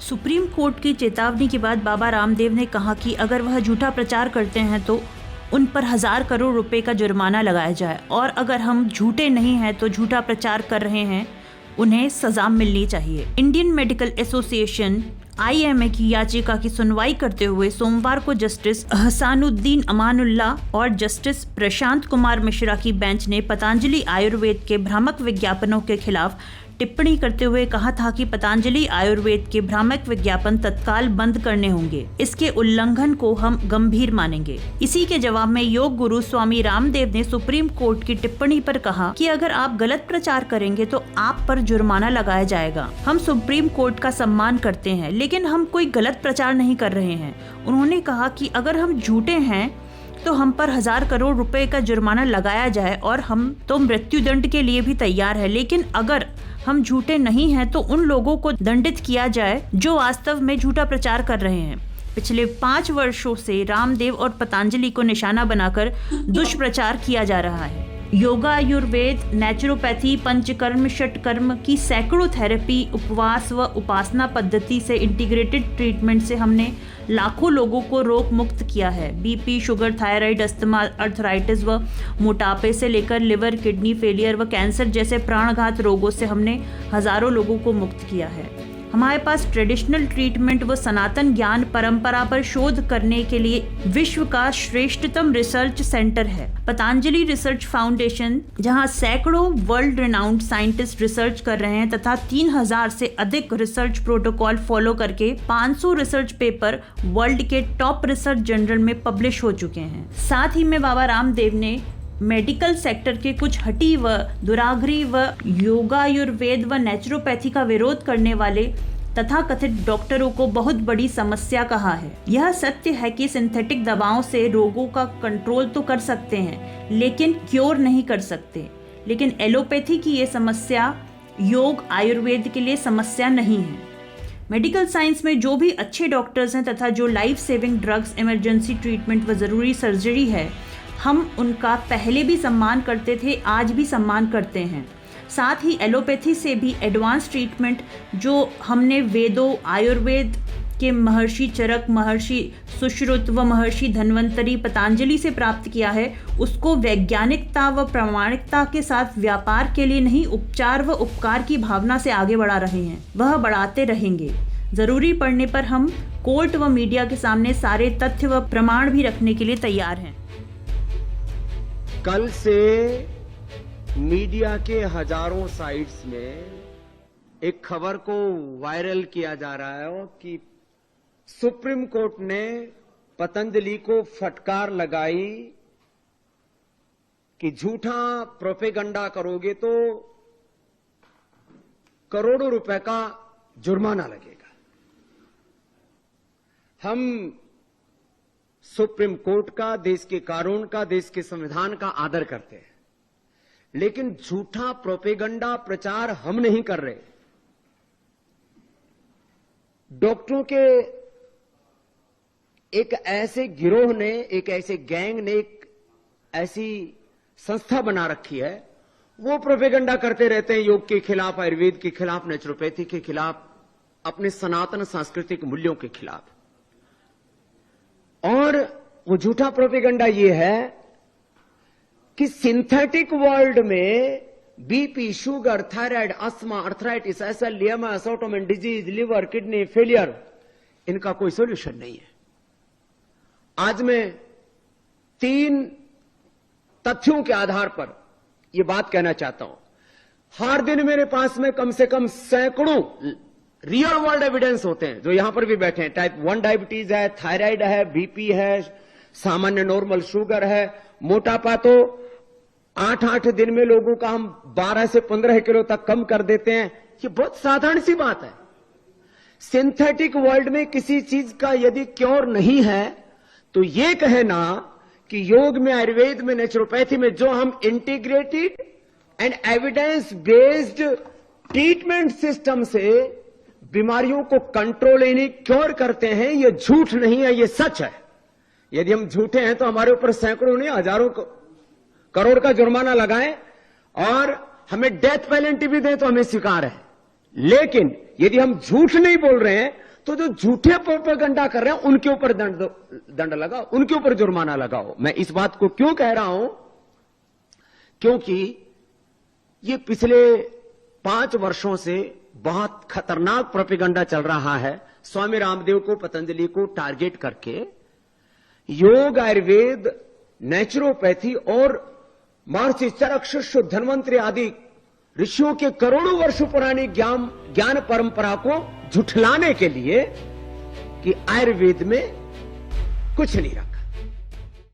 Supreme court की चेतावनी के बाद बाबा रामदेव ने कहा कि अगर वह झूठा प्रचार करते हैं तो उन पर 1000 करोड़ रुपए का जुर्माना लगाया जाए और अगर हम झूठे नहीं हैं तो झूठा प्रचार कर रहे हैं उन्हें सजा मिलनी चाहिए। इंडियन मेडिकल एसोसिएशन IMA की याचिका की सुनवाई करते हुए सोमवार को जस्टिस हसानुद्दीन अमानुल्लाह और जस्टिस प्रशांत कुमार मिश्रा की बेंच ने पतंजलि आयुर्वेद के भ्रामक विज्ञापनों के खिलाफ टिप्पणी करते हुए कहा था कि पतंजलि आयुर्वेद के भ्रामक विज्ञापन तत्काल बंद करने होंगे। इसके उल्लंघन को हम गंभीर मानेंगे। इसी के जवाब में योग गुरु स्वामी रामदेव ने सुप्रीम कोर्ट की टिप्पणी पर कहा कि अगर आप गलत प्रचार करेंगे तो आप पर जुर्माना लगाया जाएगा। हम सुप्रीम कोर्ट का सम्मान करते हैं लेकिन हम कोई गलत प्रचार नहीं कर रहे हैं। उन्होंने कहा कि अगर हम झूठे हैं तो हम पर 1000 करोड़ रुपए का जुर्माना लगाया जाए और हम तो मृत्युदंड के लिए भी तैयार है, लेकिन अगर हम झूठे नहीं हैं तो उन लोगों को दंडित किया जाए जो वास्तव में झूठा प्रचार कर रहे हैं। पिछले 5 वर्षों से रामदेव और पतंजलि को निशाना बनाकर दुष्प्रचार किया जा रहा है। योगा, आयुर्वेद, नेचुरोपैथी, पंचकर्म, षटकर्म की सैकड़ों थेरेपी, उपवास व उपासना पद्धति से इंटीग्रेटेड ट्रीटमेंट से हमने लाखों लोगों को रोग मुक्त किया है। BP, sugar, thyroid, asthma, arthritis व मोटापे से लेकर लिवर, किडनी फेलियर व कैंसर जैसे प्राणघात रोगों से हमने हजारों लोगों को मुक्त किया है। हमारे पास ट्रेडिशनल ट्रीटमेंट व सनातन ज्ञान परंपरा पर शोध करने के लिए विश्व का श्रेष्ठतम रिसर्च सेंटर है, पतंजलि रिसर्च फाउंडेशन, जहां सैकड़ों वर्ल्ड रिनाउंड साइंटिस्ट रिसर्च कर रहे हैं तथा 3000 से अधिक रिसर्च प्रोटोकॉल फॉलो करके 500 रिसर्च पेपर वर्ल्ड के टॉप रिसर्च जर्नल में पब्लिश हो चुके हैं। साथ ही में बाबा रामदेव ने मेडिकल सेक्टर के कुछ हठी व दुराग्रही व योगा, आयुर्वेद व नेचुरोपैथी का विरोध करने वाले तथाकथित डॉक्टरों को बहुत बड़ी समस्या कहा है। यह सत्य है कि सिंथेटिक दवाओं से रोगों का कंट्रोल तो कर सकते हैं लेकिन क्योर नहीं कर सकते। लेकिन एलोपैथी की ये समस्या योग, आयुर्वेद के लिए समस्या नहीं है। मेडिकल साइंस में जो भी अच्छे डॉक्टर्स हैं तथा जो life saving drugs, emergency treatment व ज़रूरी सर्जरी है, हम उनका पहले भी सम्मान करते थे, आज भी सम्मान करते हैं। साथ ही एलोपैथी से भी एडवांस ट्रीटमेंट जो हमने वेदों, आयुर्वेद के महर्षि चरक, महर्षि सुश्रुत व महर्षि धन्वंतरी, पतंजलि से प्राप्त किया है, उसको वैज्ञानिकता व प्रामाणिकता के साथ व्यापार के लिए नहीं, उपचार व उपकार की भावना से आगे बढ़ा रहे हैं। वह बढ़ाते रहेंगे। जरूरी पड़ने पर हम कोर्ट व मीडिया के सामने सारे तथ्य व प्रमाण भी रखने के लिए तैयार हैं। कल से मीडिया के हजारों साइट्स में एक खबर को वायरल किया जा रहा है कि सुप्रीम कोर्ट ने पतंजलि को फटकार लगाई कि झूठा प्रोपेगंडा करोगे तो करोड़ों रुपए का जुर्माना लगेगा। हम सुप्रीम कोर्ट का, देश के कानून का, देश के संविधान का आदर करते हैं, लेकिन झूठा प्रोपेगंडा प्रचार हम नहीं कर रहे। डॉक्टरों के एक ऐसे गिरोह ने, एक ऐसे गैंग ने, एक ऐसी संस्था बना रखी है, वो प्रोपेगंडा करते रहते हैं योग के खिलाफ, आयुर्वेद के खिलाफ, नेचुरोपैथी के खिलाफ, अपने सनातन सांस्कृतिक मूल्यों के खिलाफ। और वो झूठा प्रोपेगंडा ये है कि सिंथेटिक वर्ल्ड में BP, sugar, thyroid, asthma, arthritis, SLEM, autoimmune disease, liver, kidney failure, इनका कोई सॉल्यूशन नहीं है। आज मैं 3 तथ्यों के आधार पर यह बात कहना चाहता हूं। हर दिन मेरे पास में कम से कम सैकड़ों रियल वर्ल्ड एविडेंस होते हैं, जो यहां पर भी बैठे हैं। टाइप 1 डायबिटीज है, थायराइड है, बीपी है, सामान्य नॉर्मल शुगर है, मोटापा तो 8-8 दिन में लोगों का हम 12 से 15 किलो तक कम कर देते हैं। ये बहुत साधारण सी बात है। सिंथेटिक वर्ल्ड में किसी चीज का यदि क्योर नहीं है तो ये कहना कि योग में, आयुर्वेद में, नेचुरोपैथी में जो हम integrated and evidence based treatment system से बीमारियों को कंट्रोल यानी क्योर करते हैं, यह झूठ नहीं है, यह सच है। यदि हम झूठे हैं तो हमारे ऊपर सैकड़ों नहीं, हजारों करोड़ का जुर्माना लगाएं और हमें डेथ पेनल्टी भी दें तो हमें स्वीकार है। लेकिन यदि हम झूठ नहीं बोल रहे हैं तो जो झूठे प्रोपेगेंडा कर रहे हैं उनके ऊपर दंड लगाओ, उनके ऊपर जुर्माना लगाओ। मैं इस बात को क्यों कह रहा हूं, क्योंकि ये पिछले 5 वर्षों से बहुत खतरनाक प्रोपेगेंडा चल रहा है स्वामी रामदेव को, पतंजलि को टारगेट करके। योग, आयुर्वेद, नेचुरोपैथी और महर्षि चरक, शिष्य, धन्वंतरि आदि ऋषियों के करोड़ों वर्ष पुरानी ज्ञान परंपरा को झुठलाने के लिए कि आयुर्वेद में कुछ नहीं रखा।